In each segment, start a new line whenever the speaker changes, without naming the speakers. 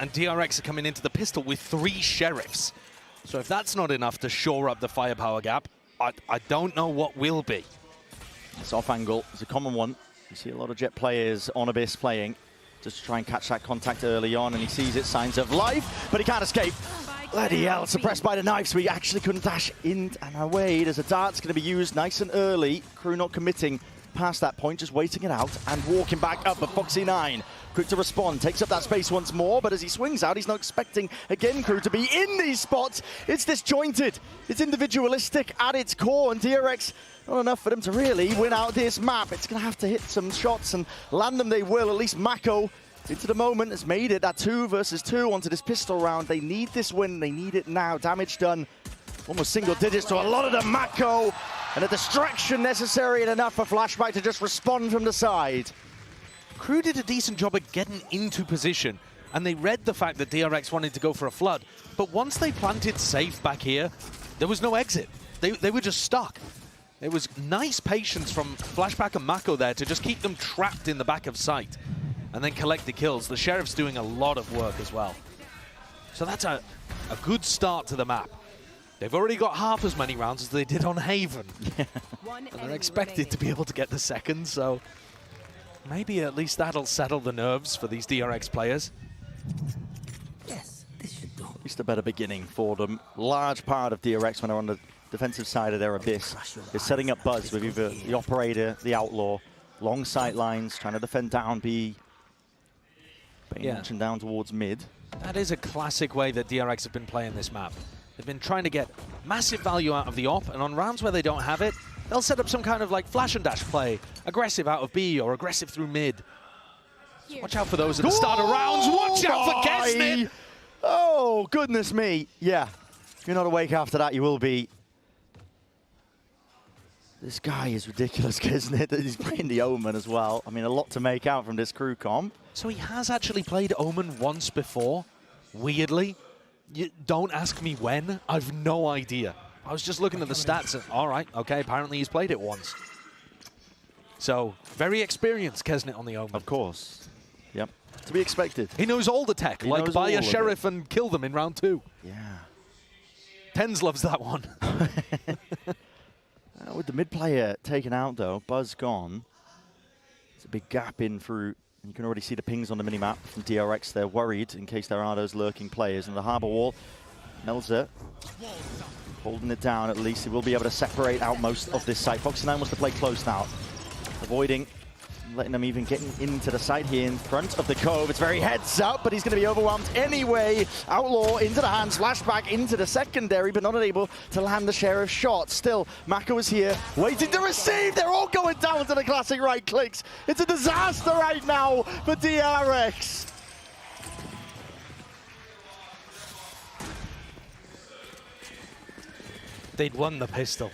And DRX are coming into the pistol with 3 sheriffs. So if that's not enough to shore up the firepower gap, I don't know what will be.
This off angle is a common one. You see a lot of Jet players on Abyss playing just to try and catch that contact early on, and he sees it, signs of life, but he can't escape. Bloody hell, suppressed by the knife, so he actually couldn't dash in and away. There's a dart's going to be used nice and early. Crew not committing past that point, just waiting it out and walking back up. But Foxy9, quick to respond, takes up that space once more, but as he swings out, he's not expecting, again, Crew to be in these spots. It's disjointed, it's individualistic at its core, and DRX, not enough for them to really win out this map. It's going to have to hit some shots, and land them they will. At least Mako, into the moment, has made it that 2 versus 2 onto this pistol round. They need this win, they need it now. Damage done, almost single digits to a lot of the Mako, and a distraction necessary and enough for Flashback to just respond from the side.
Crew did a decent job of getting into position, and they read the fact that DRX wanted to go for a flood. But once they planted safe back here, there was no exit. They were just stuck. It was nice patience from Flashback and Mako there to just keep them trapped in the back of sight and then collect the kills. The Sheriff's doing a lot of work as well. So that's a good start to the map. They've already got half as many rounds as they did on Haven. And they're expected to be able to get the second, so maybe at least that'll settle the nerves for these DRX players.
Yes, this should do.
At least a better beginning for them. Large part of DRX when they're on the defensive side of their Abyss is setting up Buzz with either the Operator, the Outlaw, long sight lines, trying to defend down B, launching down towards mid.
That is a classic way that DRX have been playing this map. They've been trying to get massive value out of the op, and on rounds where they don't have it, they'll set up some kind of like flash and dash play, aggressive out of B or aggressive through mid. So watch out for those at the start of rounds. Watch out for Kesnit!
Oh, goodness me. Yeah, if you're not awake after that, you will be. This guy is ridiculous, Kesnit. He's playing the Omen as well. I mean, a lot to make out from this crew comp.
So he has actually played Omen once before, weirdly. You don't ask me when. I've no idea. I was just looking at the stats and, all right, okay, apparently he's played it once. So, very experienced, Kesnit, on the Omen.
Of course. Yep. To be expected.
He knows all the tech, like buy a Sheriff and kill them in round 2.
Yeah.
TenZ loves that one.
With the mid player taken out, though, Buzz gone. It's a big gap in through. You can already see the pings on the minimap from DRX. They're worried in case there are those lurking players. And the Harbor Wall, Melzer holding it down at least. He will be able to separate out most of this site. Foxy9 wants to play close now. Avoiding, letting them even getting into the site here in front of the Cove. It's very heads up, but he's going to be overwhelmed anyway. Outlaw into the hands, flashback into the secondary, but not able to land the Sheriff shot. Still, Mako is here, waiting to receive. They're all going down to the classic right clicks. It's a disaster right now for DRX.
They'd won the pistol.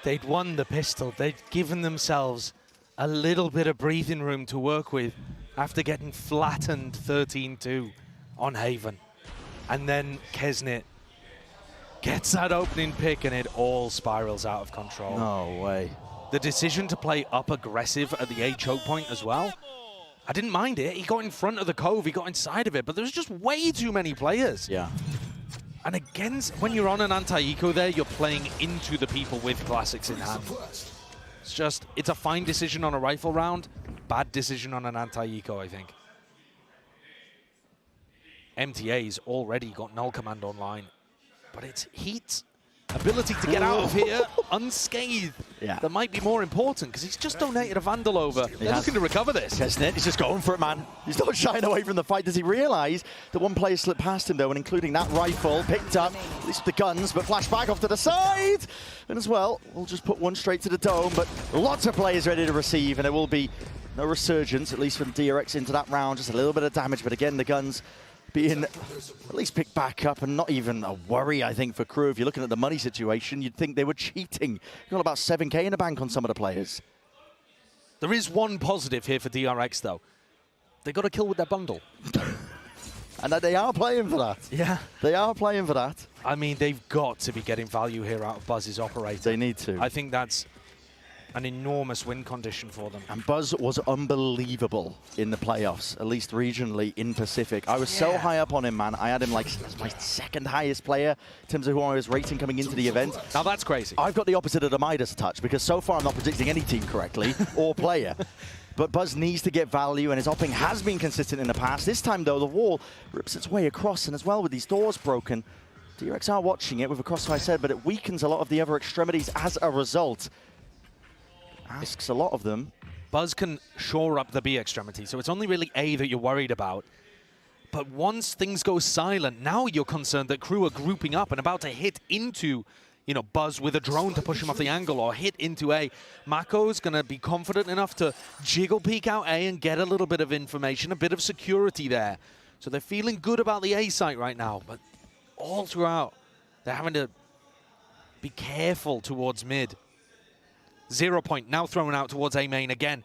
They'd won the pistol. They'd given themselves a little bit of breathing room to work with after getting flattened 13-2 on Haven. And then Kesnit gets that opening pick and it all spirals out of control.
No way.
The decision to play up aggressive at the A choke point as well, I didn't mind it. He got in front of the Cove, he got inside of it, but there was just way too many players.
Yeah.
And against, when you're on an anti-eco there, you're playing into the people with classics in hand. It's just, it's a fine decision on a rifle round, bad decision on an anti-eco, I think. MTA's already got null command online, but it's Heat's ability to get out of here unscathed.
Yeah.
That might be more important, because he's just donated a Vandal over. They're looking to recover this.
Kesnit, he's just going for it, man. He's not shying away from the fight. Does he realize that one player slipped past him, though, and including that rifle, picked up, at least the guns, but flashback off to the side. And as well, we'll just put one straight to the dome, but lots of players ready to receive, and there will be no resurgence, at least from DRX into that round. Just a little bit of damage, but again, the guns being at least picked back up, and not even a worry, I think, for Crew. If you're looking at the money situation, you'd think they were cheating. You've got about 7K in the bank on some of the players.
There is one positive here for DRX, though. They got a kill with their bundle.
And they are playing for that.
Yeah.
They are playing for that.
I mean, they've got to be getting value here out of Buzz's Operator.
They need to.
I think that's an enormous win condition for them.
And Buzz was unbelievable in the playoffs, at least regionally in Pacific. I was so high up on him, man. I had him like as my second highest player in terms of who I was rating coming into the event.
Now that's crazy.
I've got the opposite of the Midas touch because so far I'm not predicting any team correctly or player. But Buzz needs to get value, and his opping has been consistent in the past. This time, though, the wall rips its way across, and as well with these doors broken, DRX are watching it with a crossfire said, but it weakens a lot of the other extremities as a result. Asks a lot of them.
Buzz can shore up the B extremity, so it's only really A that you're worried about. But once things go silent, now you're concerned that crew are grouping up and about to hit into, you know, Buzz with a drone to push him off the angle or hit into A. Mako's going to be confident enough to jiggle peek out A and get a little bit of information, a bit of security there. So they're feeling good about the A site right now, but all throughout, they're having to be careful towards mid. 0 point now thrown out towards A main again.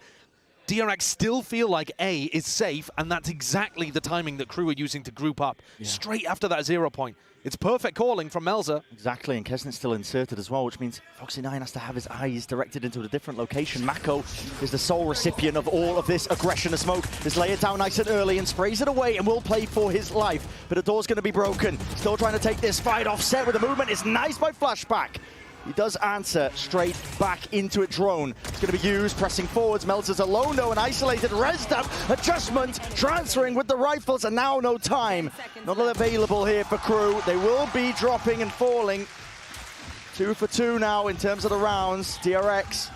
DRX still feel like A is safe, and that's exactly the timing that crew are using to group up. Straight after that 0 point. It's perfect calling from Melza.
Exactly, and Kesnet's still inserted as well, which means Foxy9 has to have his eyes directed into a different location. Mako is the sole recipient of all of this aggression of smoke. Just lay it down nice and early and sprays it away and will play for his life. But the door's going to be broken. Still trying to take this fight offset with the movement. It's nice by Flashback. He does answer straight back into it. Drone. It's going to be used, pressing forwards. Melzer's alone though, an isolated resed up. Adjustment, transferring with the rifles, and now no time. Not available here for crew. They will be dropping and falling. 2 for 2 now in terms of the rounds. DRX,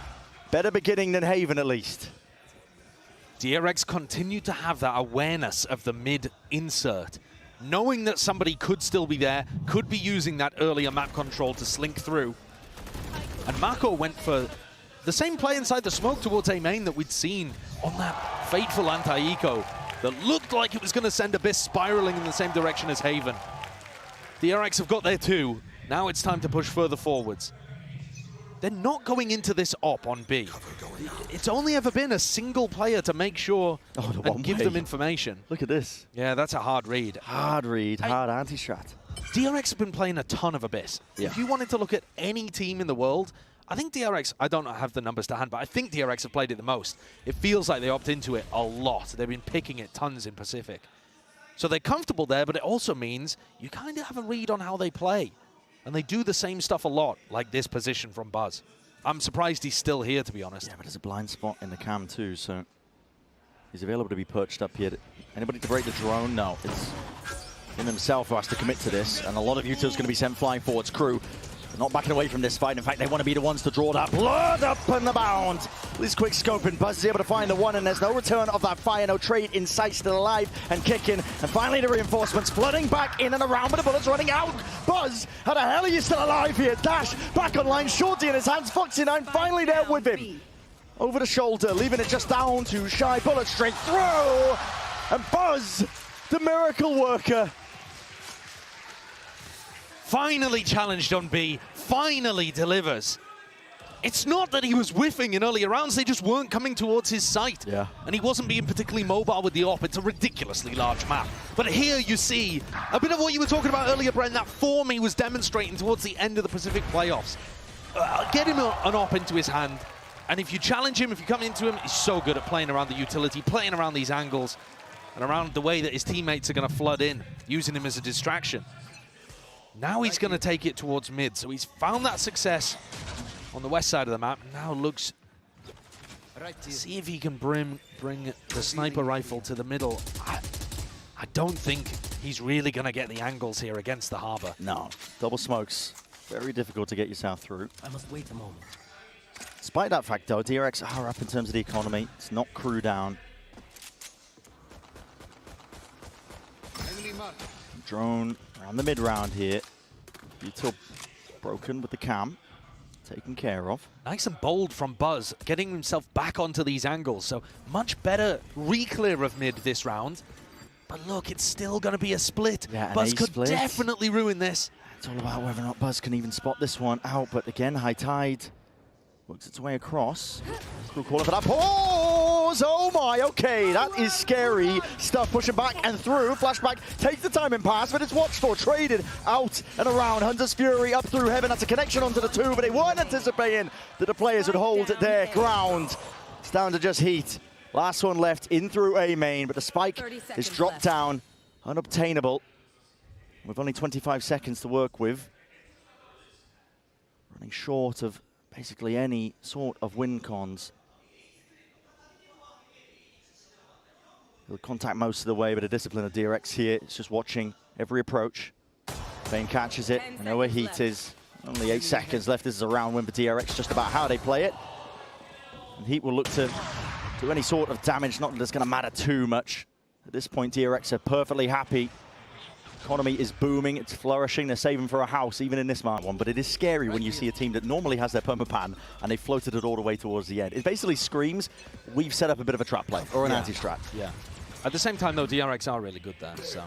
better beginning than Haven at least.
DRX continue to have that awareness of the mid insert, knowing that somebody could still be there, could be using that earlier map control to slink through. And Mako went for the same play inside the smoke towards A main that we'd seen on that fateful anti-eco that looked like it was going to send Abyss spiraling in the same direction as Haven. DRX have got there too. Now it's time to push further forwards. They're not going into this op on B. It's only ever been a single player to make sure and give them information.
Look at this.
Yeah, that's a hard read.
Hard read, hard anti-strat.
DRX have been playing a ton of Abyss.
Yeah.
If you wanted to look at any team in the world, I think DRX, I don't have the numbers to hand, but I think DRX have played it the most. It feels like they opt into it a lot. They've been picking it tons in Pacific. So they're comfortable there, but it also means you kind of have a read on how they play. And they do the same stuff a lot, like this position from Buzz. I'm surprised he's still here, to be honest.
Yeah, but there's a blind spot in the cam too, so he's available to be perched up here. Anybody to break the drone? No, it's him himself who has to commit to this, and a lot of Utah's going to be sent flying forwards. Crew, they're not backing away from this fight. In fact, they want to be the ones to draw that blood up and the bound. This quick scoping, Buzz is able to find the one, and there's no return of that fire, no trade in sight, still alive and kicking. And finally the reinforcements flooding back in and around, but the bullets running out. Buzz, how the hell are you still alive here? Dash, back online, Shorty in his hands, Foxy9 finally there with him. Over the shoulder, leaving it just down to Shy, bullet straight through. And Buzz, the miracle worker,
finally challenged on B, finally delivers. It's not that he was whiffing in earlier rounds, they just weren't coming towards his sight.
Yeah.
And he wasn't being particularly mobile with the op. It's a ridiculously large map. But here you see a bit of what you were talking about earlier, Brent, that form he was demonstrating towards the end of the Pacific playoffs. Get him an op into his hand, and if you challenge him, if you come into him, he's so good at playing around the utility, playing around these angles, and around the way that his teammates are going to flood in, using him as a distraction. Now he's going to take it towards mid, so he's found that success on the west side of the map. Now looks to see if he can bring the sniper rifle to the middle. I don't think he's really going to get the angles here against the harbor.
No, double smokes, very difficult to get yourself through.
I must wait a moment.
Despite that fact though, DRX are up in terms of the economy. It's not crew down. Drone around the mid round here. Util broken with the cam. Taken care of.
Nice and bold from Buzz, getting himself back onto these angles. So much better re-clear of mid this round. But look, it's still going to be a split.
Yeah,
Buzz could definitely ruin this.
It's all about whether or not Buzz can even spot this one out. But again, High Tide works its way across. Crew calling for that pause! pause. Oh my, okay, that is scary stuff. Pushing back and through. Flashback takes the timing pass, but it's watched for, traded out and around. Hunter's Fury up through heaven. That's a connection onto the two, but they weren't anticipating that the players would hold their ground. It's down to just Heat. Last one left in through A main, but the spike is dropped down, unobtainable. With only 25 seconds to work with. Running short of basically any sort of win cons. He'll contact most of the way, but a discipline of DRX here. It's just watching every approach. Bane catches it. I know where Heat is. Only 8 seconds left. This is a round win for DRX, just about how they play it. And Heat will look to do any sort of damage. Not that it's going to matter too much. At this point, DRX are perfectly happy. Economy is booming, it's flourishing, they're saving for a house, even in this one. But it is scary when you see a team that normally has their permapan and they floated it all the way towards the end. It basically screams, we've set up a bit of a trap play, or an anti-strat.
Yeah. At the same time, though, DRX are really good there, so.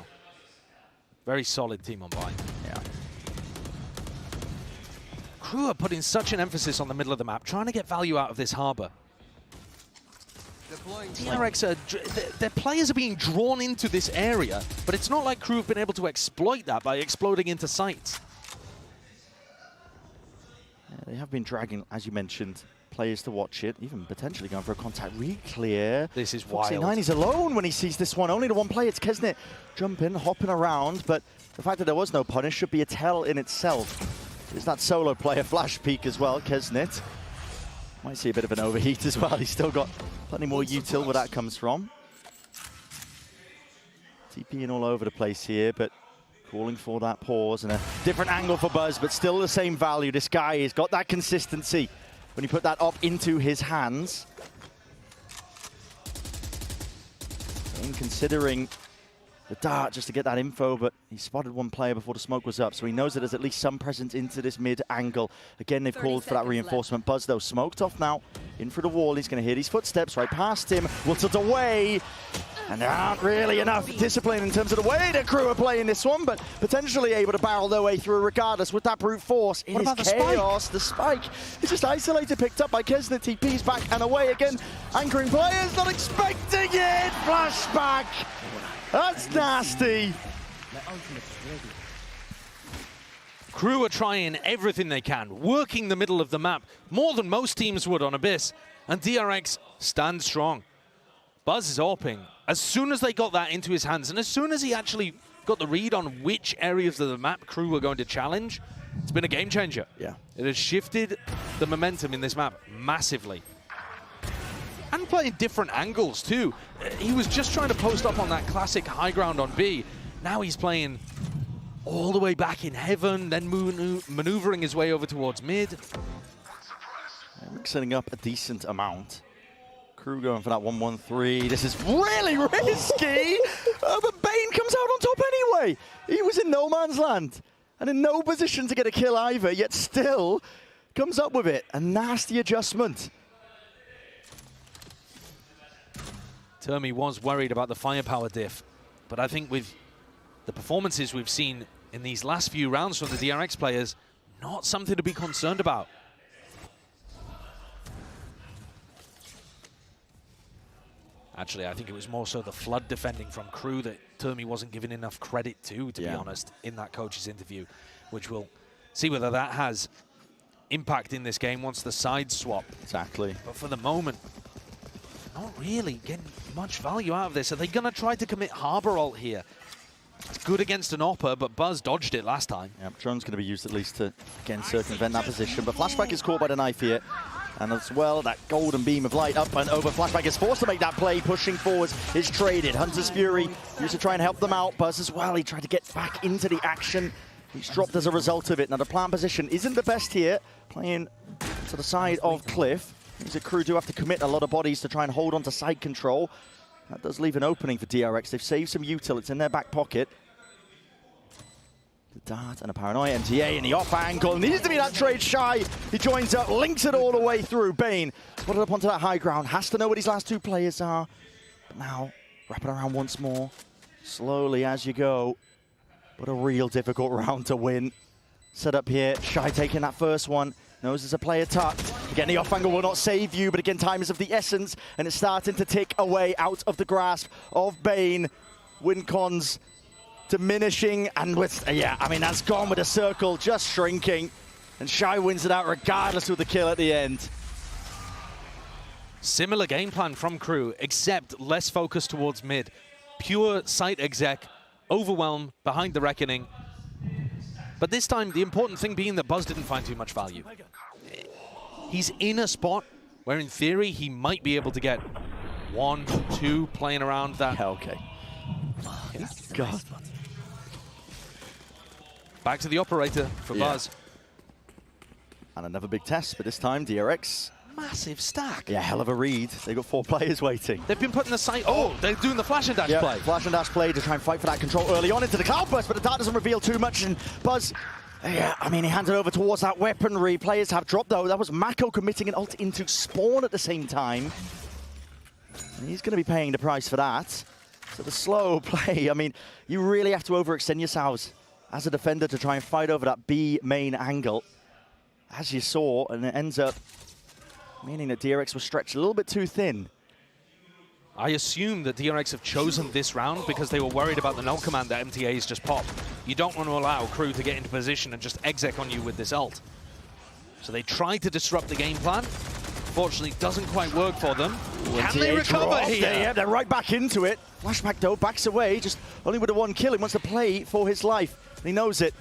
Very solid team on buy.
Yeah.
KRU are putting such an emphasis on the middle of the map, trying to get value out of this harbor. DRX, their players are being drawn into this area, but it's not like KRU have been able to exploit that by exploding into sites.
Yeah, they have been dragging, as you mentioned, players to watch it, even potentially going for a contact really clear.
This is wild.
Foxy9, he's alone when he sees this one. Only the one play, it's KRU jumping, hopping around, but the fact that there was no punish should be a tell in itself. There's that solo player flash peek as well, KRU. Might see a bit of an overheat as well. He's still got plenty more util where that comes from. TPing all over the place here, but calling for that pause and a different angle for Buzz, but still the same value. This guy has got that consistency when you put that up into his hands. And considering the dart just to get that info, but he spotted one player before the smoke was up, so he knows that there's at least some presence into this mid angle. Again, they've called for that reinforcement. Buzz, though, smoked off now. In for the wall, he's going to hear these footsteps right past him. Will tilt away, and there aren't really enough discipline in terms of the way the KRU are playing this one, but potentially able to barrel their way through regardless with that brute force. It is chaos. The spike is just isolated, picked up by KRU. TP's back and away again. Anchoring players, not expecting it. Flashback. That's nasty.
KRU are trying everything they can, working the middle of the map, more than most teams would on Abyss, and DRX stand strong. Buzz is AWPing. As soon as they got that into his hands, and as soon as he actually got the read on which areas of the map KRU were going to challenge, it's been a game changer.
Yeah.
It has shifted the momentum in this map massively. And playing different angles too. He was just trying to post up on that classic high ground on B. Now he's playing all the way back in heaven, then maneuvering his way over towards mid.
Mixing up a decent amount. KRU going for that 1-1-3. This is really risky, but Bane comes out on top anyway. He was in no man's land and in no position to get a kill either, yet still comes up with it. A nasty adjustment.
Termi was worried about the firepower diff, but I think with the performances we've seen in these last few rounds from the DRX players, not something to be concerned about. Actually, I think it was more so the flood defending from KRU that Termi wasn't given enough credit to be honest, in that coach's interview, which we'll see whether that has impact in this game once the sides swap.
Exactly.
But for the moment, not really getting much value out of this. Are they going to try to commit Harbor ult here? It's good against an Opper, but Buzz dodged it last time.
Yeah, drone's going to be used at least to, again, circumvent that position. But Flashback is caught by the knife here. And as well, that golden beam of light up and over. Flashback is forced to make that play. Pushing forwards is traded. Hunter's Fury used to try and help them out. Buzz as well, he tried to get back into the action. He's dropped as a result of it. Now the plant position isn't the best here. Playing to the side of Cliff. Means that KRU do have to commit a lot of bodies to try and hold on to side control. That does leave an opening for DRX. They've saved some util. It's in their back pocket. The dart and a paranoia MTA in the off angle. Needs to be that trade shy. He joins up, links it all the way through. Bane spotted up onto that high ground. Has to know what his last two players are. But now, wrapping around once more. Slowly as you go. But a real difficult round to win. Set up here. Shy taking that first one. Knows there's a player tuck. Again, the off angle will not save you, but again, time is of the essence, and it's starting to tick away out of the grasp of Bane. Win cons diminishing, and with, yeah, I mean, that's gone with a circle just shrinking. And Shy wins it out regardless of the kill at the end.
Similar game plan from KRU, except less focus towards mid. Pure site exec, overwhelm behind the Reckoning. But this time, the important thing being that Buzz didn't find too much value. He's in a spot where, in theory, he might be able to get 1, 2 playing around that.
Yeah, okay. God.
Back to the operator for Buzz.
And another big test, but this time DRX.
Massive stack.
Yeah, hell of a read. They've got 4 players waiting.
They've been putting the site. Oh, they're doing the flash and dash play.
Flash and dash play to try and fight for that control early on into the cloudburst, but the dart doesn't reveal too much. And Buzz, yeah, I mean, he handed over towards that weaponry. Players have dropped though. That was Mako committing an ult into spawn at the same time. And he's going to be paying the price for that. So the slow play, I mean, you really have to overextend yourselves as a defender to try and fight over that B main angle, as you saw, and it ends up meaning that DRX was stretched a little bit too thin.
I assume that DRX have chosen this round because they were worried about the null command that MTA's just popped. You don't want to allow KRU to get into position and just exec on you with this ult. So they tried to disrupt the game plan. Fortunately, doesn't quite work for them. Can they recover here?
Yeah, they're right back into it. Flashback though, backs away, just only with the 1 kill. He wants to play for his life. And he knows it.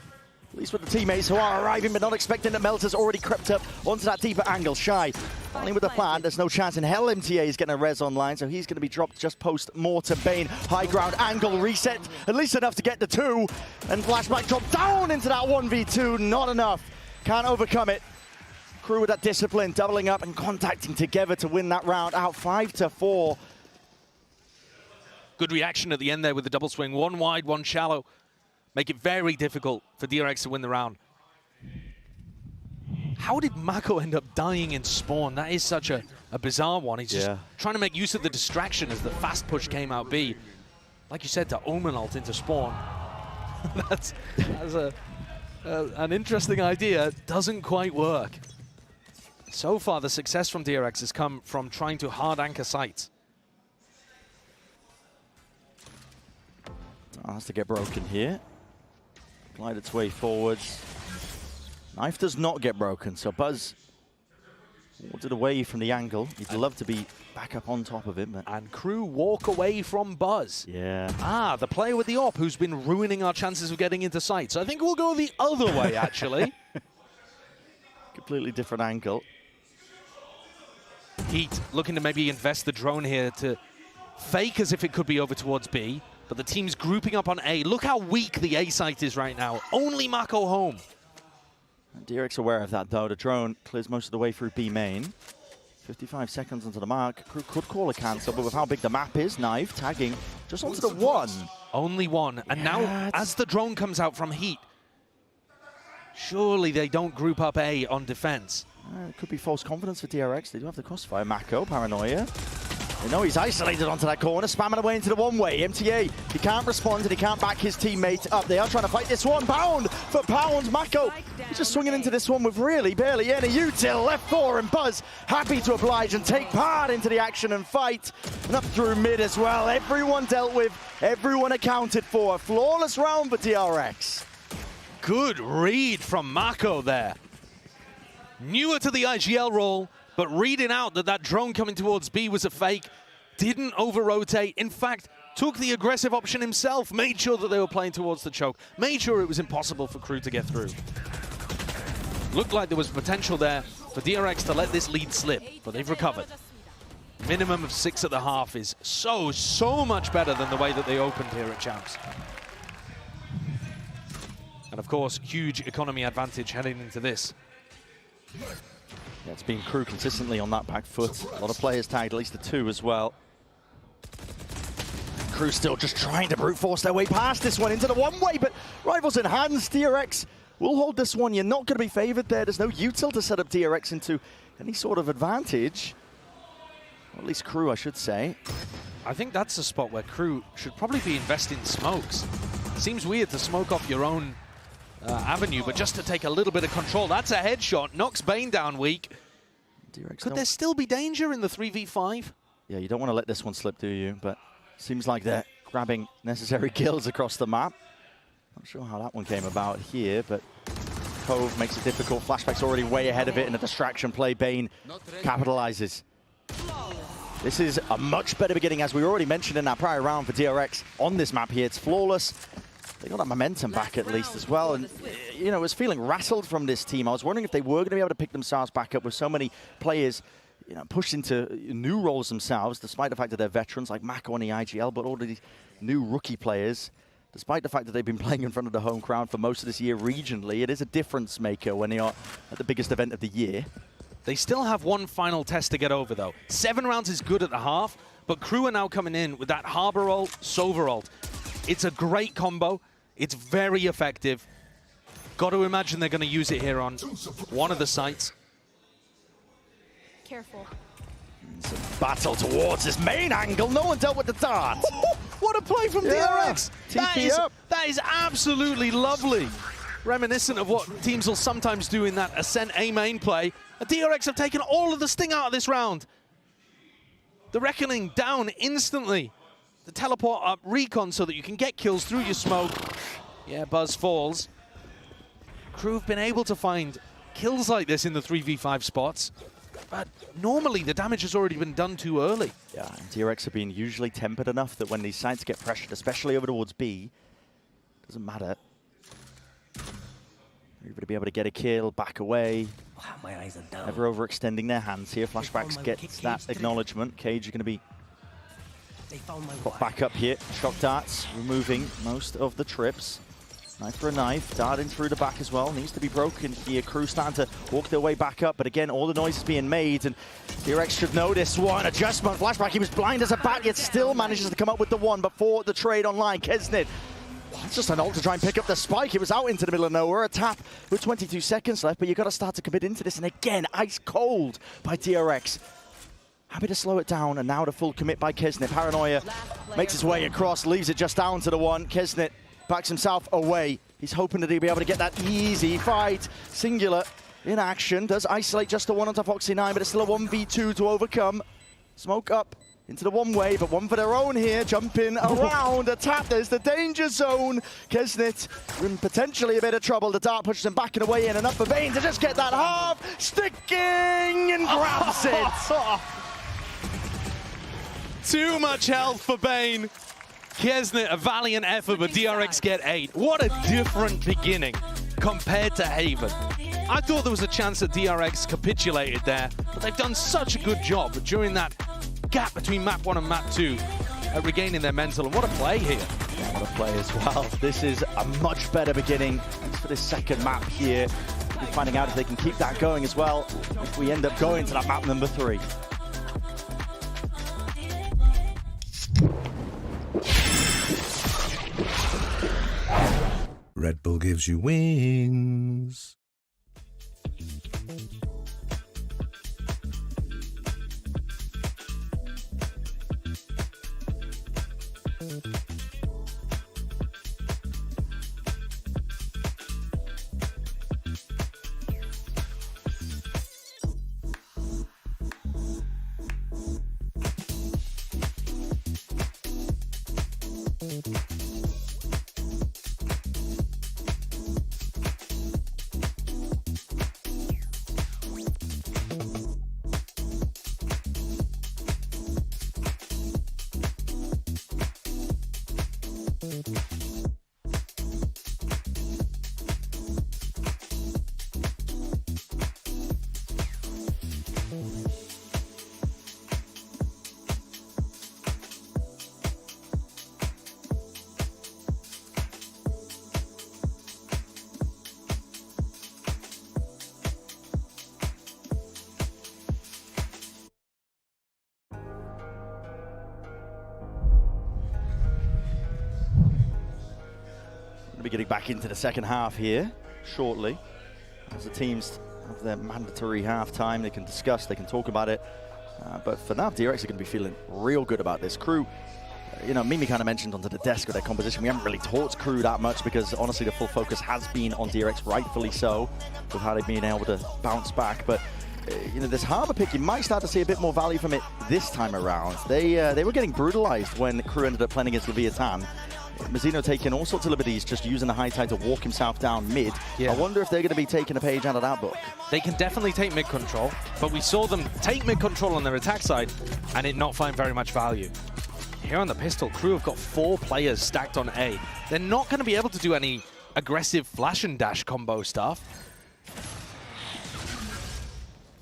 At least with the teammates who are arriving, but not expecting that Melter's already crept up onto that deeper angle. Shy, finally with the plan, there's no chance in hell MTA is getting a res online, so he's going to be dropped just post-mortem. Bane, high ground angle reset, at least enough to get the 2. And Flashback dropped down into that 1v2, not enough. Can't overcome it. KRU with that discipline, doubling up and contacting together to win that round out 5-4.
Good reaction at the end there with the double swing. 1 wide, 1 shallow. Make it very difficult for DRX to win the round. How did Mako end up dying in spawn? That is such a bizarre one. He's just trying to make use of the distraction as the fast push came out B. Like you said, to Omen ult into spawn. that's an interesting idea. Doesn't quite work. So far, the success from DRX has come from trying to hard anchor sites.
Has to get broken here. Glide its way forwards. Knife does not get broken, so Buzz wanted away from the angle. He'd love to be back up on top of him. But
and KRU walk away from Buzz.
Yeah.
The player with the op who's been ruining our chances of getting into sight. So I think we'll go the other way, actually.
Completely different angle.
Heat looking to maybe invest the drone here to fake as if it could be over towards B. But the team's grouping up on A. Look how weak the A site is right now. Only Mako home.
And DRX aware of that, though. The drone clears most of the way through B main. 55 seconds onto the mark. KRU could call a cancel, but with how big the map is, Knife tagging just onto the 1.
Only 1. And now, as the drone comes out from Heat, surely they don't group up A on defense.
It could be false confidence for DRX. They do have the crossfire. Mako, paranoia. They know he's isolated onto that corner, spamming away into the 1-way. MTA, he can't respond and he can't back his teammate up. They are trying to fight this one. Pound for pound. Mako, he's just swinging into this one with really barely any util. Left 4 and Buzz happy to oblige and take part into the action and fight. And up through mid as well. Everyone dealt with, everyone accounted for. A flawless round for DRX.
Good read from Mako there. Newer to the IGL role, but reading out that that drone coming towards B was a fake, didn't over-rotate. In fact, took the aggressive option himself, made sure that they were playing towards the choke, made sure it was impossible for KRU to get through. Looked like there was potential there for DRX to let this lead slip, but they've recovered. Minimum of 6 at the half is so much better than the way that they opened here at Champs. And of course, huge economy advantage heading into this.
Yeah, it's been KRU consistently on that back foot. A lot of players tagged, at least the 2 as well. KRU still just trying to brute force their way past this one into the 1-way, but rivals in hands. DRX will hold this one. You're not going to be favored there. There's no util to set up DRX into any sort of advantage. Or at least KRU, I should say.
I think that's a spot where KRU should probably be investing smokes. Seems weird to smoke off your own avenue, but just to take a little bit of control. That's a headshot, knocks Bane down weak. Could there still be danger in the 3v5?
Yeah, you don't want to let this one slip, do you? But seems like they're grabbing necessary kills across the map. Not sure how that one came about here, but Cove makes it difficult. Flashback's already way ahead of it in a distraction play. Bane capitalizes. This is a much better beginning, as we already mentioned in our prior round for DRX on this map here. It's flawless. They got that momentum back at least as well. And, you know, was feeling rattled from this team. I was wondering if they were going to be able to pick themselves back up with so many players, you know, pushed into new roles themselves, despite the fact that they're veterans like Mako on the IGL, but all these new rookie players, despite the fact that they've been playing in front of the home crowd for most of this year regionally. It is a difference maker when they are at the biggest event of the year.
They still have one final test to get over, though. 7 rounds is good at the half, but Crew are now coming in with that Harbor ult, Sova ult. It's a great combo. It's very effective. Got to imagine they're going to use it here on one of the sites.
Careful.
It's a battle towards this main angle. No one dealt with the dart.
What a play from DRX.
TP up.
That is absolutely lovely. Reminiscent of what teams will sometimes do in that Ascent A main play. And DRX have taken all of the sting out of this round. The Reckoning down instantly. The teleport up recon so that you can get kills through your smoke. Yeah, Buzz falls. Crew have been able to find kills like this in the 3v5 spots. But normally the damage has already been done too early.
Yeah, and DRX have been usually tempered enough that when these sites get pressured, especially over towards B, doesn't matter. You're going to be able to get a kill, back away.
Wow, my eyes are down.
Never overextending their hands here. Flashbacks gets that acknowledgement. Cage, you're going to be put back up here. Shock darts removing most of the trips. Knife for a knife, darting through the back as well. Needs to be broken here. Crew starting to walk their way back up, but again, all the noise is being made, and DRX should know this one. Adjustment, Flashback, he was blind as a bat, yet still manages to come up with the one before the trade online. KRU, it's just an ult to try and pick up the spike. It was out into the middle of nowhere. A tap with 22 seconds left, but you've got to start to commit into this, and again, ice cold by DRX. Happy to slow it down, and now the full commit by KRU. Paranoia makes his way across, leaves it just down to the one. KRU backs himself away. He's hoping that he'll be able to get that easy fight. Singular in action. Does isolate just the one onto Foxy9, but it's still a 1v2 to overcome. Smoke up into the one way, but one for their own here. Jumping around. A tap. There's the danger zone. KRU in potentially a bit of trouble. The dart pushes him back and away in. Enough for Bane to just get that half. Sticking and grabs it.
Too much health for Bane. KRU, a valiant effort, but DRX get 8. What a different beginning compared to Haven. I thought there was a chance that DRX capitulated there, but they've done such a good job during that gap between map 1 and map 2 at regaining their mental. And what a play here.
Yeah, what a play as well. This is a much better beginning for this second map here. We'll be finding out if they can keep that going as well if we end up going to that map number 3.
Red Bull gives you wings.
We'll be getting back into the second half here shortly. As the teams have their mandatory half time, they can discuss, they can talk about it. But for now, DRX are going to be feeling real good about this. Crew you know, Mimi kind of mentioned onto the desk of their composition. We haven't really talked KRU that much because honestly the full focus has been on DRX, rightfully so, with how they've been able to bounce back. But you know, this Harbor pick, you might start to see a bit more value from it this time around. They were getting brutalized when KRU ended up playing against Leviathan. Mazzino taking all sorts of liberties, just using the high tide to walk himself down mid. Yeah. I wonder if they're going to be taking a page out of that book.
They can definitely take mid control, but we saw them take mid control on their attack side and it not find very much value. Here on the pistol, KRU have got 4 players stacked on A. They're not going to be able to do any aggressive flash and dash combo stuff.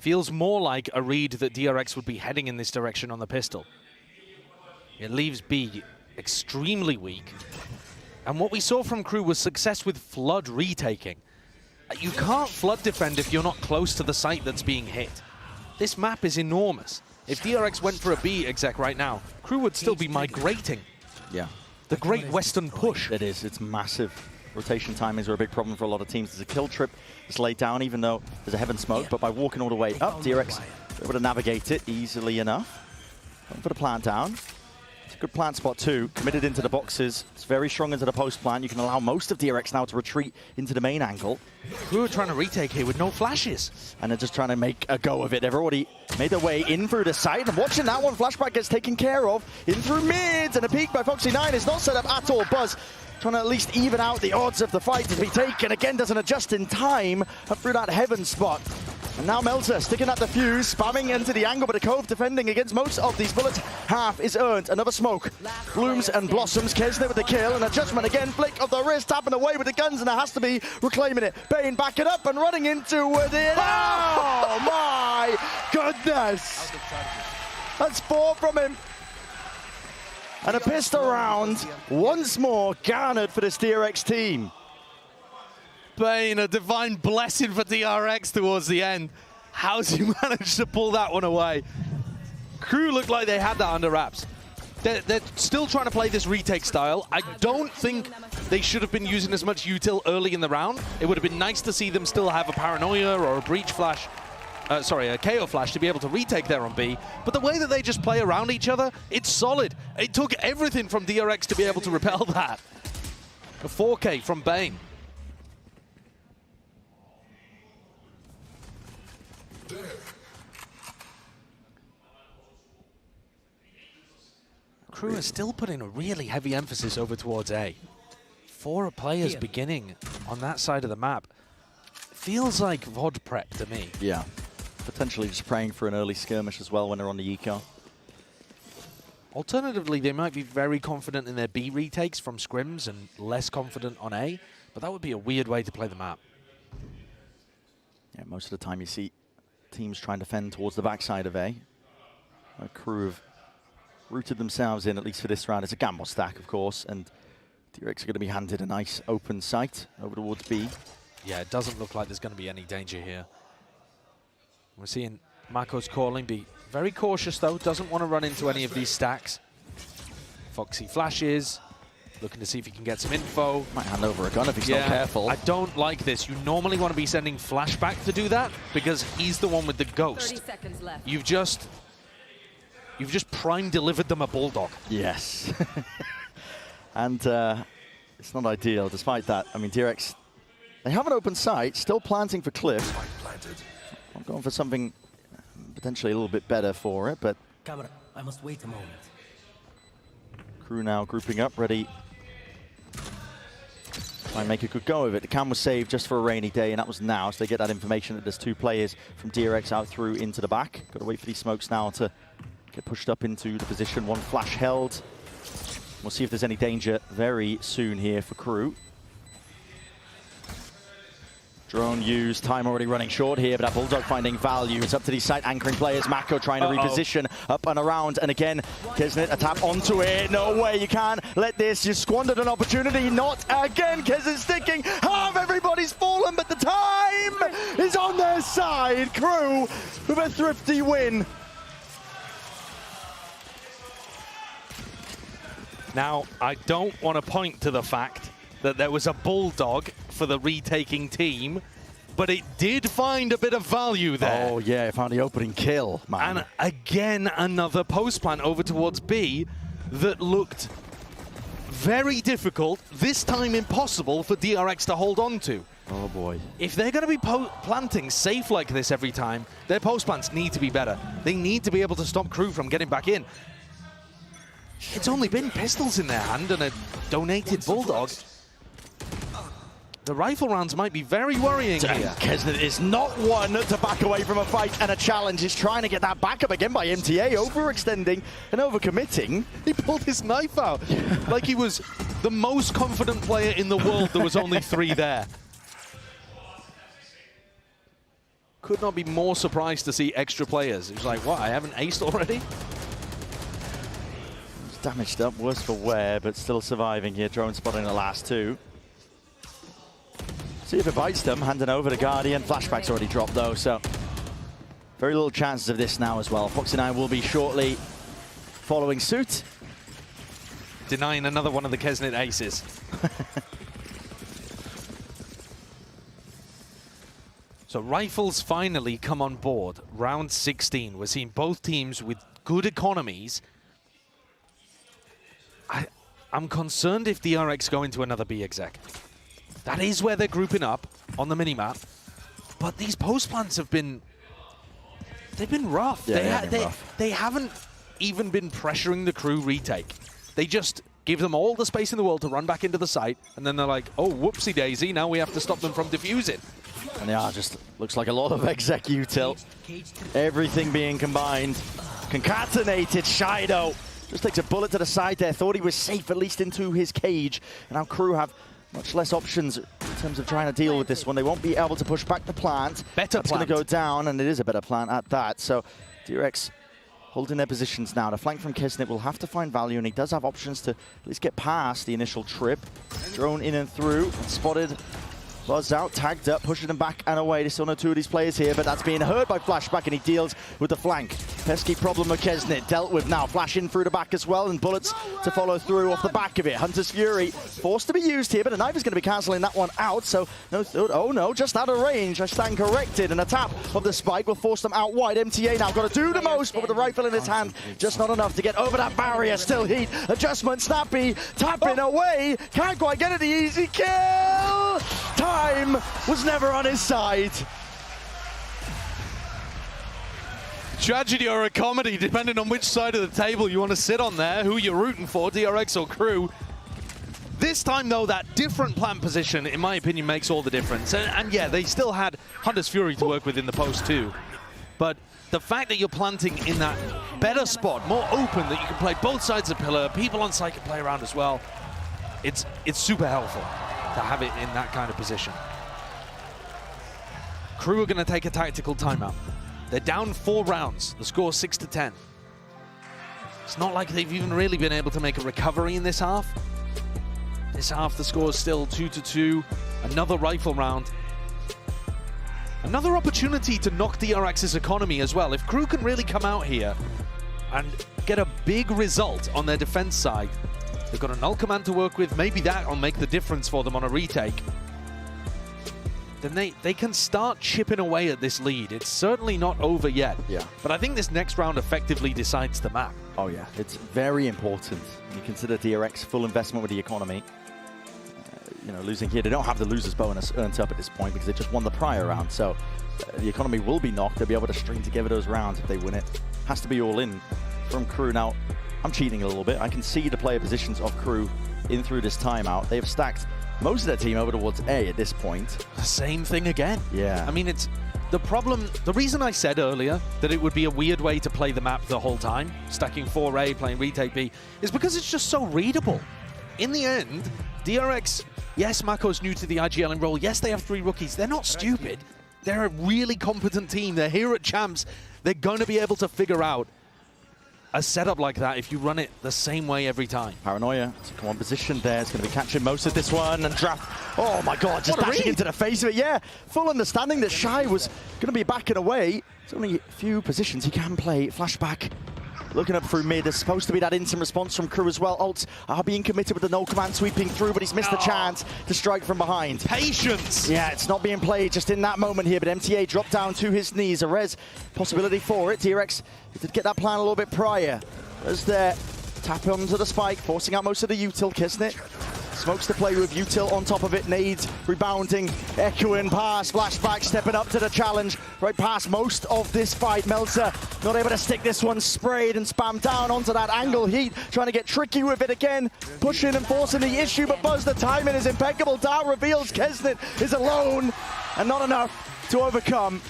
Feels more like a read that DRX would be heading in this direction on the pistol. It leaves B extremely weak. And what we saw from KRU was success with flood retaking. You can't flood defend if you're not close to the site that's being hit. This map is enormous. If DRX went for a B exec right now, KRU would still be migrating.
Yeah.
The Great Western Push.
It is, it's massive. Rotation timings are a big problem for a lot of teams. There's a kill trip that's laid down, even though there's a heaven smoke, but by walking all the way up, DRX able to navigate it easily enough. Going for the plant down. It's a good plant spot too. Committed into the boxes. It's very strong into the post plant. You can allow most of DRX now to retreat into the main angle.
KRU are trying to retake here with no flashes.
And they're just trying to make a go of it. They've already made their way in through the side. And watching that one, flashback gets taken care of. In through mids, and a peek by Foxy9 is not set up at all. Buzz trying to at least even out the odds of the fight to be taken. Again, doesn't adjust in time up through that heaven spot. And now Melter sticking at the fuse, spamming into the angle, but a Cove defending against most of these bullets. Half is earned. Another smoke. Blooms and blossoms. KRU with the kill, and a judgment again. Flick of the wrist, tapping away with the guns, and it has to be reclaiming it. Bane back it up and running into it. Oh my goodness! That's 4 from him. And a pistol round once more garnered for this DRX team.
Bane, a divine blessing for DRX towards the end. How's he managed to pull that one away? KRU looked like they had that under wraps. They're still trying to play this retake style. I don't think they should have been using as much util early in the round. It would have been nice to see them still have a paranoia or a breach flash, a KO flash to be able to retake there on B. But the way that they just play around each other, it's solid. It took everything from DRX to be able to repel that. A 4K from Bane. KRU is still putting a really heavy emphasis over towards A. 4 players beginning on that side of the map. Feels like VOD prep to me.
Yeah, potentially just praying for an early skirmish as well when they're on the eco.
Alternatively, they might be very confident in their B retakes from scrims and less confident on A, but that would be a weird way to play the map.
Yeah, most of the time you see teams trying to fend towards the backside of A. KRU have rooted themselves in, at least for this round. It's a gamble stack, of course, and DRX are going to be handed a nice open sight over towards B.
Yeah, it doesn't look like there's going to be any danger here. We're seeing Marco's calling, be very cautious though, doesn't want to run into any of these stacks. Foxy flashes, looking to see if he can get some info.
Might hand over a gun if he's not careful.
I don't like this. You normally want to be sending flashback to do that because he's the one with the ghost.
30 seconds left.
You've just prime delivered them a bulldog.
Yes. And it's not ideal despite that. I mean, DRX, they have an open sight, still planting for Cliff. I'm going for something potentially a little bit better for it, but
Camera, I must wait a moment.
KRU now grouping up, ready. Try and make a good go of it. The cam was saved just for a rainy day, and that was now, so they get that information that there's 2 players from DRX out through into the back. Got to wait for these smokes now to get pushed up into the position. 1 flash held. We'll see if there's any danger very soon here for KRU. Drone used, time already running short here, but that Bulldog finding value. It's up to these site anchoring players. Mako trying to reposition up and around, and again, Kisnet a tap onto it. No way, you can't let this. You squandered an opportunity, not again. Kisnet sticking, half everybody's fallen, but the time is on their side. KRU with a thrifty win.
Now, I don't want to point to the fact that there was a bulldog for the retaking team, but it did find a bit of value there.
Oh yeah, it found the opening kill, man.
And again, another post plant over towards B. that looked very difficult, this time impossible for DRX to hold on to.
Oh boy.
If they're going to be planting safe like this every time, their post plants need to be better. They need to be able to stop KRU from getting back in. It's only been pistols in their hand and a donated Bulldog. The rifle rounds might be very worrying here.
KRU is not one to back away from a fight and a challenge. He's trying to get that back up again by MTA, overextending and overcommitting.
He pulled his knife out like he was the most confident player in the world. There was only 3 there. Could not be more surprised to see extra players. He was like, what, I haven't aced already?
He's damaged up, worse for wear, but still surviving here. Drone spotting the last 2. See if it bites them, handing over to Guardian. Flashback's already dropped though, so very little chances of this now as well. Foxy9 will be shortly following suit.
Denying another one of the Kesnit aces. So Rifles finally come on board. Round 16. We're seeing both teams with good economies. I'm concerned if DRX go into another B exec. That is where they're grouping up on the minimap. But these post plants have been... They've been rough.
Yeah,
they haven't even been pressuring the KRU retake. They just give them all the space in the world to run back into the site, and then they're like, oh, whoopsie daisy, now we have to stop them from defusing.
And yeah, just looks like a lot of exec util. Everything being combined. Concatenated, Shido just takes a bullet to the side there. Thought he was safe, at least into his cage. And now KRU have much less options in terms of trying to deal with this one. They won't be able to push back the plant.
Better
That's
plant.
going to go down, and it is a better plant at that. So DRX holding their positions now. The flank from Kesnit will have to find value, and he does have options to at least get past the initial trip. Drone in and through, and spotted. Buzz out, tagged up, pushing them back and away. There's still no 2 of these players here, but that's being heard by Flashback, and he deals with the flank. Pesky problem with Kesnit, dealt with now. Flash in through the back as well, and bullets to follow through off the back of it. Hunter's Fury forced to be used here, but a knife is going to be cancelling that one out, so no, oh no, just out of range. I stand corrected, and a tap of the spike will force them out wide. MTA now got to do the most, but with the rifle in his hand, just not enough to get over that barrier. Still heat, adjustment, snappy, tapping away, can't quite get it, the easy kill! Time was never on his side.
Tragedy or a comedy, depending on which side of the table you want to sit on there, who you're rooting for, DRX or KRU. This time, though, that different plant position, in my opinion, makes all the difference. And yeah, they still had Hunter's Fury to work with in the post, too. But the fact that you're planting in that better spot, more open, that you can play both sides of the pillar, people on site can play around as well, it's super helpful to have it in that kind of position. KRU are going to take a tactical timeout. They're down 4 rounds. The score 6-10. It's not like they've even really been able to make a recovery in this half. This half, the score is still 2-2. Another rifle round. Another opportunity to knock DRX's economy as well. If KRU can really come out here and get a big result on their defense side, they've got a null command to work with. Maybe that will make the difference for them on a retake. Then they can start chipping away at this lead. It's certainly not over yet.
Yeah.
But I think this next round effectively decides the map.
Oh yeah, it's very important. You consider DRX full investment with the economy. You know, losing here, they don't have the loser's bonus earned up at this point because they just won the prior round. So the economy will be knocked. They'll be able to string together those rounds if they win it. Has to be all in from KRU. Now, I'm cheating a little bit. I can see the player positions of KRU in through this timeout. They've stacked most of their team over towards A at this point.
The same thing again.
Yeah.
I mean, it's the problem. The reason I said earlier that it would be a weird way to play the map the whole time, stacking 4A, playing retake B, is because it's just so readable. In the end, DRX, yes, Mako's new to the IGL role. Yes, they have 3 rookies. They're not stupid. They're a really competent team. They're here at Champs. They're going to be able to figure out a setup like that if you run it the same way every time.
Paranoia, it's a come on position there. It's going to be catching most of this one and draft. Oh my god, just dashing into the face of it. Yeah, full understanding that Shy was going to be backing away. There's only a few positions he can play. Flashback. Looking up through mid, there's supposed to be that instant response from KRU as well. Ults are being committed with the no command sweeping through, but he's missed the chance to strike from behind.
Patience!
Yeah, it's not being played just in that moment here, but MTA dropped down to his knees. A res possibility for it. DRX did get that plan a little bit prior. As there, tap onto the spike, forcing out most of the util. Kisnet smokes to play with util on top of it. Nades rebounding, echoing pass, flashback, stepping up to the challenge. Right past most of this fight. Melzer not able to stick this one, sprayed and spammed down onto that angle. Heat trying to get tricky with it again, pushing and forcing the issue, but Buzz, the timing is impeccable. Dow reveals Kisnet is alone and not enough to overcome.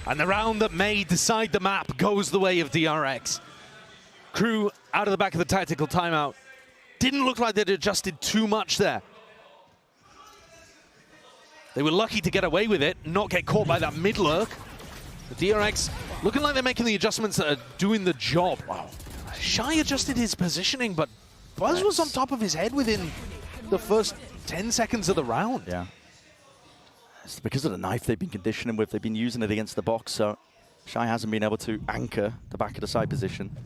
And the round that may decide the map goes the way of DRX. KRU out of the back of the tactical timeout. Didn't look like they'd adjusted too much there. They were lucky to get away with it, not get caught by that mid lurk. The DRX looking like they're making the adjustments that are doing the job. Wow. Shy adjusted his positioning, but Buzz was on top of his head within the first 10 seconds of the round.
Yeah. It's because of the knife they've been conditioning with. They've been using it against the box, so Shy hasn't been able to anchor the back of the side position.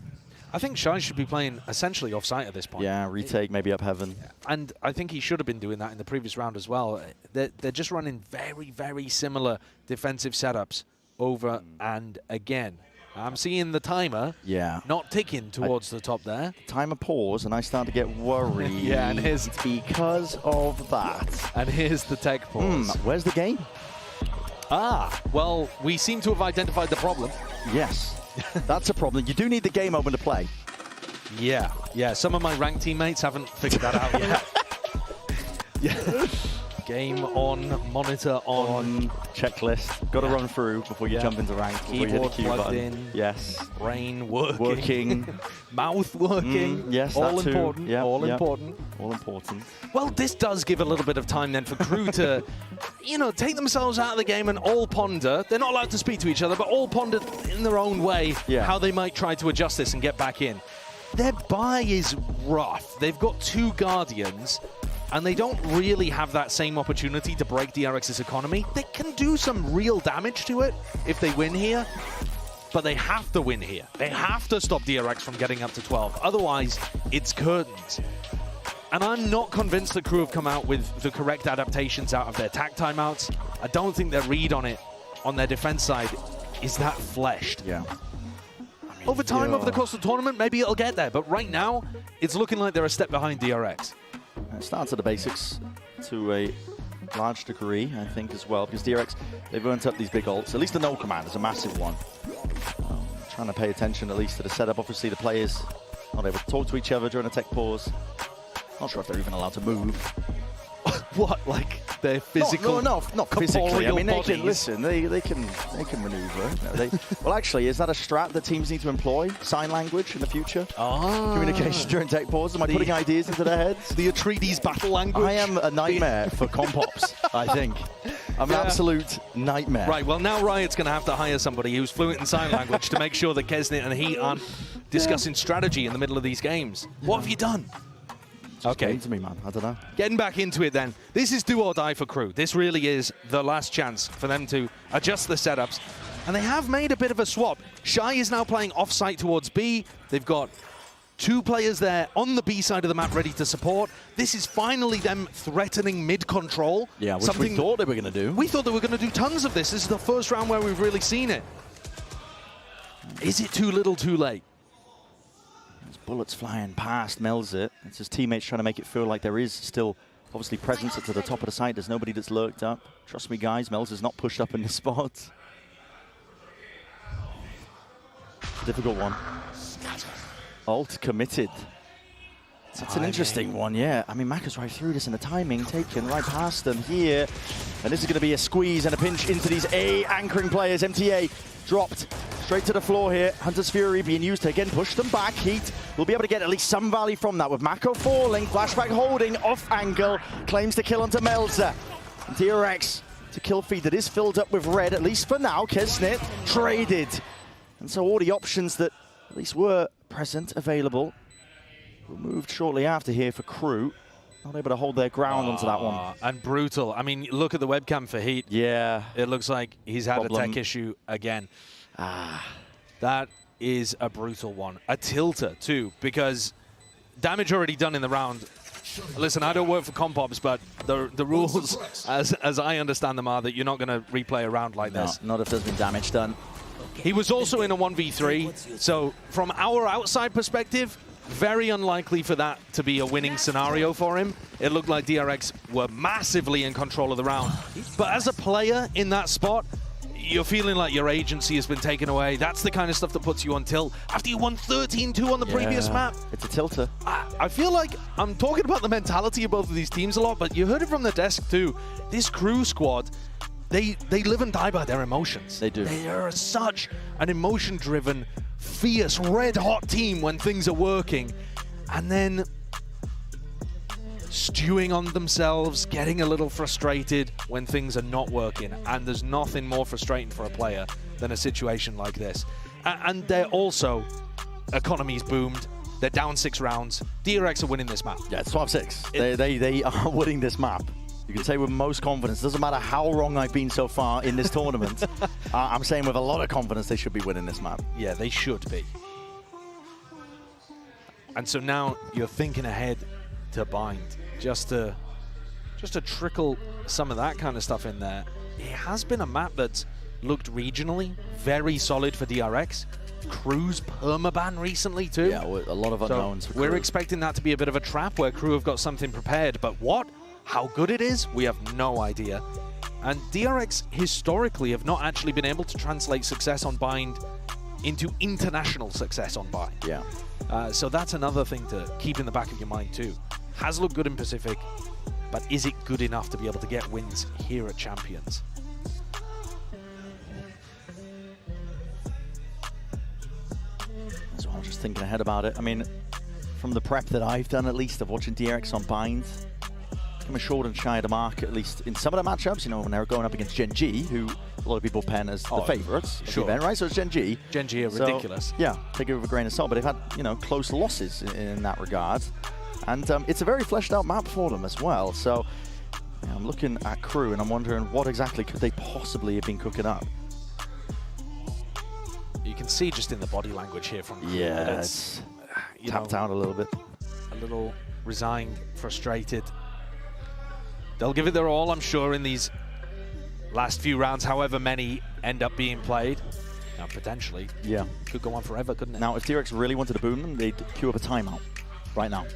I think Shy should be playing essentially off-site at this point.
Yeah, retake, maybe up heaven.
And I think he should have been doing that in the previous round as well. They're just running very, very similar defensive setups over and again. I'm seeing the timer not ticking towards the top there.
Timer pause, and I start to get worried.
Yeah, and here's
because of that.
And here's the tech pause.
Where's the game?
Well, we seem to have identified the problem.
Yes. That's a problem. You do need the game open to play.
Yeah, some of my ranked teammates haven't figured that out yet. Game on, monitor on.
Checklist. Got to run through before you jump into rank.
Keyboard plugged in.
Yes.
Brain working. Mouth working.
Yes,
all
that
important.
Too.
All important.
All important.
Well, this does give a little bit of time then for KRU to, take themselves out of the game and all ponder. They're not allowed to speak to each other, but all ponder in their own way how they might try to adjust this and get back in. Their buy is rough. They've got 2 Guardians, and they don't really have that same opportunity to break DRX's economy. They can do some real damage to it if they win here, but they have to win here. They have to stop DRX from getting up to 12. Otherwise, it's curtains. And I'm not convinced that KRU have come out with the correct adaptations out of their tac timeouts. I don't think their read on it, on their defense side, is that fleshed.
Yeah.
Over time, over the course of the tournament, maybe it'll get there. But right now, it's looking like they're a step behind DRX.
It starts at the basics to a large degree, I think, as well, because DRX, they've earned up these big ults. At least the no command is a massive one. Trying to pay attention at least to the setup. Obviously, the players not able to talk to each other during a tech pause. Not sure if they're even allowed to move.
What, like they're physical?
No, not physically. I mean, they can
listen.
they can maneuver. Well, actually, is that a strat that teams need to employ? Sign language in the future? Communication during tech pause? Am I putting ideas into their heads?
The Atreides battle language?
I am a nightmare for compops, I think. I'm an absolute nightmare.
Right, well, now Riot's going to have to hire somebody who's fluent in sign language to make sure that Kisnet and Heat aren't discussing strategy in the middle of these games. What have you done?
Okay, to me, man. I don't know.
Getting back into it then. This is do or die for KRU. This really is the last chance for them to adjust the setups. And they have made a bit of a swap. Shy is now playing off-site towards B. They've got 2 players there on the B side of the map ready to support. This is finally them threatening mid-control.
Yeah, which we thought they were going to do.
We thought they were going to do tons of this. This is the first round where we've really seen it. Is it too little too late?
There's bullets flying past Melzer. It's his teammates trying to make it feel like there is still obviously presence to the top of the site. There's nobody that's lurked up. Trust me, guys, Melzer's not pushed up in this spot. It's a difficult one. Ult committed. That's an interesting one, yeah. I mean, Maka's right through this, and the timing taken right past them here. And this is going to be a squeeze and a pinch into these A anchoring players. MTA dropped straight to the floor here. Hunter's Fury being used to again push them back. Heat will be able to get at least some value from that with Mako falling. Flashback holding off angle. Claims to kill onto Melzer. DRX to kill feed that is filled up with red, at least for now. Kisnet traded. And so all the options that at least were present, available, removed shortly after here for KRU. Not able to hold their ground onto that one.
And brutal. I mean, look at the webcam for Heat.
Yeah.
It looks like he's had a tech issue again. That is a brutal one. A tilter, too, because damage already done in the round. Listen, I don't work for Compops, but the rules, as I understand them, are that you're not going to replay a round like this.
Not if there's been damage done.
He was also in a 1v3, so from our outside perspective, very unlikely for that to be a winning scenario for him. It looked like DRX were massively in control of the round. But as a player in that spot, you're feeling like your agency has been taken away. That's the kind of stuff that puts you on tilt. After you won 13-2 on the previous map.
It's a tilter.
I feel like I'm talking about the mentality of both of these teams a lot, but you heard it from the desk too. This crew squad, they live and die by their emotions.
They do.
They are such an emotion-driven, fierce, red-hot team when things are working. And then stewing on themselves, getting a little frustrated when things are not working. And there's nothing more frustrating for a player than a situation like this. And they're also, economy's boomed. They're down 6 rounds. DRX are winning this map.
Yeah, it's 12-6. They are winning this map. You can say with most confidence, doesn't matter how wrong I've been so far in this tournament, I'm saying with a lot of confidence they should be winning this map.
Yeah, they should be. And so now you're thinking ahead to Bind. Just to trickle some of that kind of stuff in there. It has been a map that's looked regionally very solid for DRX. Crew's permaban recently too.
Yeah, a lot of unknowns.
So we're expecting that to be a bit of a trap where Crew have got something prepared, but what? How good it is, we have no idea. And DRX historically have not actually been able to translate success on Bind into international success on Bind.
Yeah.
So that's another thing to keep in the back of your mind too. Has looked good in Pacific, but is it good enough to be able to get wins here at Champions?
So I'm just thinking ahead about it. I mean, from the prep that I've done, at least, of watching DRX on Bind, I'm short and shy of the mark, at least in some of the matchups, you know, when they're going up against Gen G, who a lot of people pen as the favorites of the event, right? So it's Gen G.
Gen G are ridiculous.
Yeah, take it with a grain of salt, but they've had, you know, close losses in that regard. And it's a very fleshed out map for them as well. So yeah, I'm looking at Crew and I'm wondering what exactly could they possibly have been cooking up.
You can see just in the body language here from Crew.
Yeah, it's tapped out a little bit.
A little resigned, frustrated. They'll give it their all, I'm sure, in these last few rounds, however many end up being played. Now, potentially, could go on forever, couldn't it?
Now, if DRX really wanted to boom them, they'd queue up a timeout right now.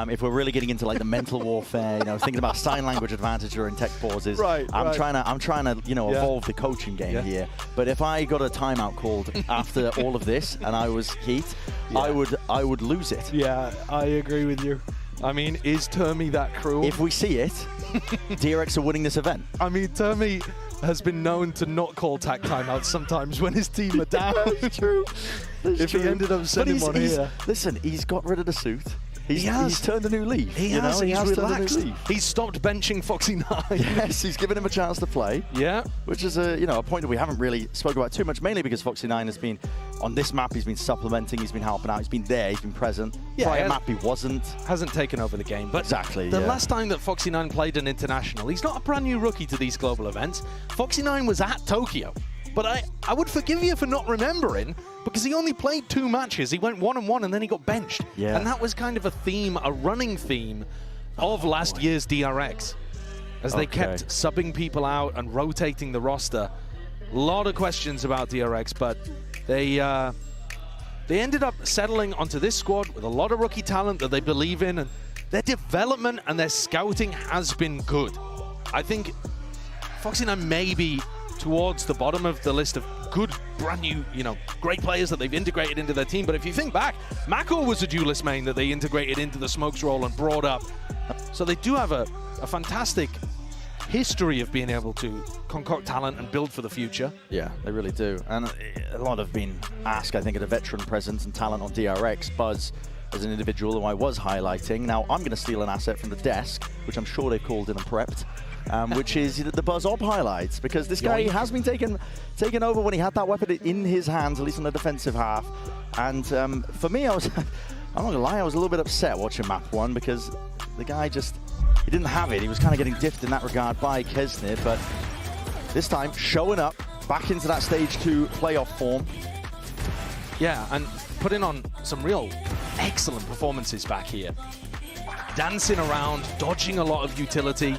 If we're really getting into like the mental warfare, you know, thinking about sign language advantage during tech pauses, I'm trying to, you know, evolve the coaching game here. But if I got a timeout called after all of this and I was Heat, I would lose it.
Yeah, I agree with you. I mean, is Termi that cruel?
If we see it, DRX are winning this event.
I mean, Termi has been known to not call tack timeouts sometimes when his team are down.
That's true.
If he ended up sending one here.
Listen, he's got rid of the suit. He's turned a new leaf.
He has relaxed. He's stopped benching Foxy9.
Yes, he's given him a chance to play.
Yeah.
Which is a point that we haven't really spoken about too much, mainly because Foxy9 has been on this map, he's been supplementing, he's been helping out, he's been there, he's been present.
Yeah,
prior map he wasn't.
Hasn't taken over the game. But
exactly.
The last time that Foxy9 played an international, he's not a brand new rookie to these global events. Foxy9 was at Tokyo. But I would forgive you for not remembering, because he only played 2 matches. He went 1-1 and then he got benched.
Yeah.
And that was kind of a theme, a running theme of last year's DRX. As they kept subbing people out and rotating the roster. A lot of questions about DRX, but they ended up settling onto this squad with a lot of rookie talent that they believe in, and their development and their scouting has been good. I think Foxy9 may be towards the bottom of the list of good, brand new, you know, great players that they've integrated into their team. But if you think back, Mako was a duelist main that they integrated into the Smokes role and brought up. So they do have a fantastic history of being able to concoct talent and build for the future.
Yeah, they really do. And a lot have been asked, I think, at a veteran presence and talent on DRX. Buzz as an individual who I was highlighting. Now, I'm going to steal an asset from the desk, which I'm sure they've called in and prepped. Which is the Buzz Ob highlights, because this guy has been taken over when he had that weapon in his hands, at least on the defensive half. And for me, I'm not gonna lie, I was a little bit upset watching map 1, because the guy he didn't have it. He was kind of getting diffed in that regard by Kesnid, but this time showing up back into that stage 2 playoff form.
Yeah, and putting on some real excellent performances back here. Dancing around, dodging a lot of utility,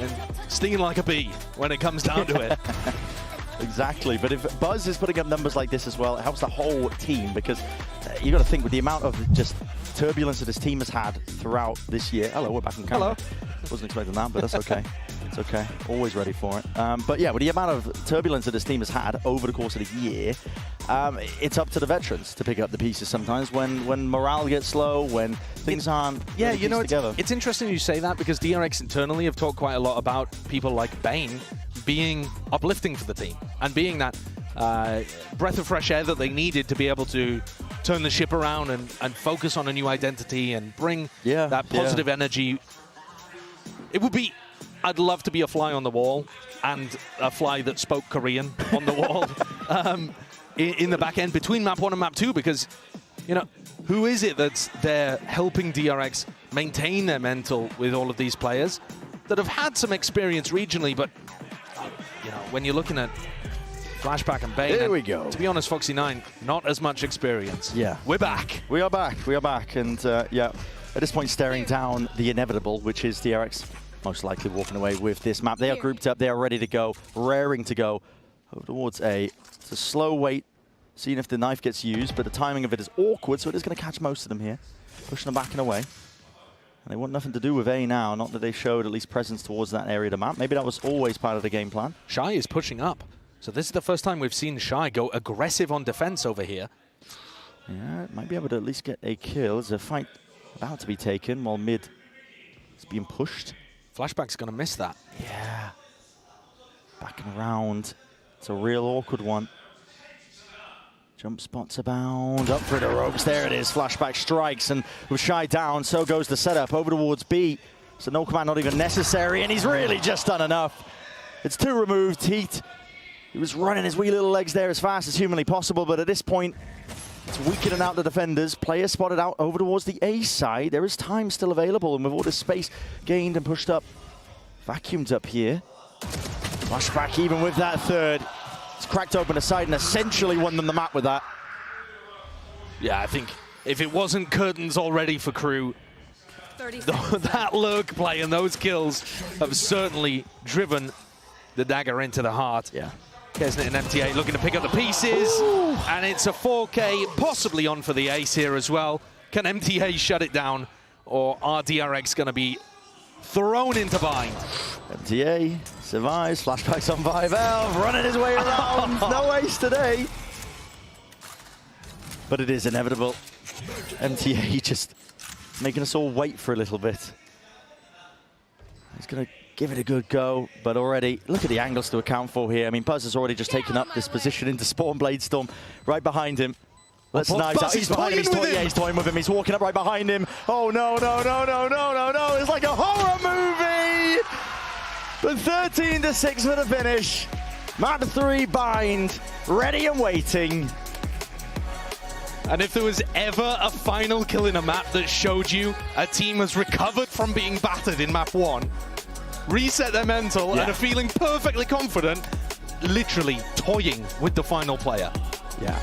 and stinging like a bee when it comes down to it.
exactly. But if Buzz is putting up numbers like this as well, it helps the whole team, because you got to think with the amount of just turbulence that this team has had throughout this year. Hello, we're back on camera.
Hello.
Wasn't expecting that, but that's okay. It's okay. Always ready for it. But yeah, with the amount of turbulence that this team has had over the course of the year, it's up to the veterans to pick up the pieces sometimes when morale gets low, when things aren't really pieced together.
It's interesting you say that, because DRX internally have talked quite a lot about people like Bane being uplifting for the team and being that breath of fresh air that they needed to be able to turn the ship around and focus on a new identity and bring that positive energy. It would be, I'd love to be a fly on the wall and a fly that spoke Korean on the wall in the back end between map 1 and map 2, because, you know, who is it that's there helping DRX maintain their mental with all of these players that have had some experience regionally, but, you know, when you're looking at Flashback and Bane,
there we go.
To be honest, Foxy9, not as much experience.
Yeah.
We're back.
We are back. We are back. And yeah, at this point, staring down the inevitable, which is DRX most likely walking away with this map. They are grouped up. They are ready to go, raring to go over towards A. It's a slow wait, seeing if the knife gets used, but the timing of it is awkward, so it is going to catch most of them here. Pushing them back and away. And they want nothing to do with A now, not that they showed at least presence towards that area of the map. Maybe that was always part of the game plan.
Shy is pushing up. So this is the first time we've seen Shy go aggressive on defense over here.
Yeah, might be able to at least get a kill. There's a fight about to be taken while mid is being pushed.
Flashback's going to miss that.
Yeah. Backing around. It's a real awkward one. Jump spots abound. Up through the ropes. There it is. Flashback strikes. And with Shy down, so goes the setup over towards B. So no command not even necessary. And he's really just done enough. It's 2 removed. Heat. He was running his wee little legs there as fast as humanly possible. But at this point, it's weakening out the defenders. Player spotted out over towards the A side. There is time still available, and with all this space gained and pushed up, vacuumed up here. Flashback even with that third. It's cracked open the side and essentially won them the map with that.
Yeah, I think if it wasn't curtains already for KRU, that lurk play and those kills have certainly driven the dagger into the heart.
Yeah.
Kesnet and MTA looking to pick up the pieces. Ooh. And it's a 4K, possibly on for the ace here as well. Can MTA shut it down, or are DRX going to be thrown into bind?
MTA survives. Flashback's on 5L, running his way around. No ace today. But it is inevitable. MTA just making us all wait for a little bit. He's going to give it a good go, but already, look at the angles to account for here. I mean, Buzz has already just taken up this position into Spawn Bladestorm right behind him. Let's knives out. He's behind him. He's toying with him. He's walking up right behind him. Oh, no, no, no, no, no, no, no. It's like a horror movie. But 13-6 for the finish. Map 3 bind, ready and waiting.
And if there was ever a final kill in a map that showed you a team has recovered from being battered in map 1, reset their mental, and are feeling perfectly confident, literally toying with the final player.
Yeah.